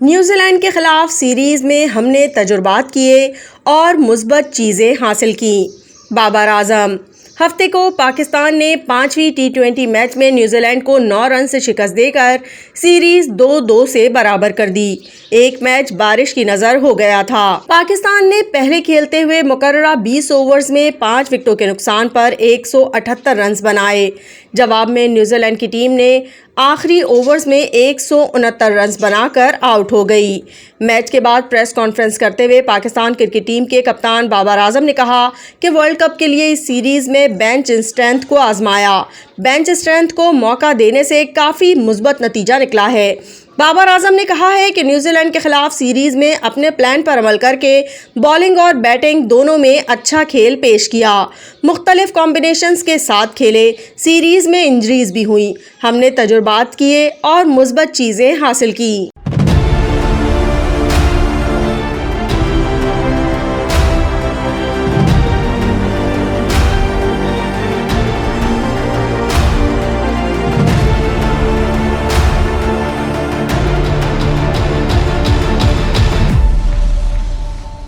New Zealand के खिलाफ series में हमने तजुर्बात किए और मुस्बत चीज़ें हासिल की। बाबर आजम। हफ्ते को पाकिस्तान ने 5वीं टी20 मैच में न्यूजीलैंड को 9 रन से शिकस्त देकर सीरीज 2-2 से बराबर कर दी। एक मैच बारिश की नजर हो गया था। पाकिस्तान ने पहले खेलते हुए मुकर्ररा 20 ओवर्स में 5 विकेटों के नुकसान पर 178 रन बनाए। जवाब में न्यूजीलैंड की टीम ने आखिरी ओवर्स में 169 रन बनाकर आउट हो गई। मैच के बाद प्रेस कॉन्फ्रेंस करते हुए पाकिस्तान क्रिकेट टीम के कप्तान बाबर आजम ने कहा कि वर्ल्ड कप के लिए इस सीरीज में बेंच स्ट्रेंथ को आजमाया। बेंच स्ट्रेंथ को मौका देने से काफ़ी मुस्बत नतीजा निकला है। बाबर आजम ने कहा है कि न्यूजीलैंड के खिलाफ सीरीज में अपने प्लान पर अमल करके बॉलिंग और बैटिंग दोनों में अच्छा खेल पेश किया। मुख्तलिफ कॉम्बिनेशंस के साथ खेले। सीरीज में इंजरीज भी हुई। हमने तजुर्बात किए और मुस्बत चीज़ें हासिल की।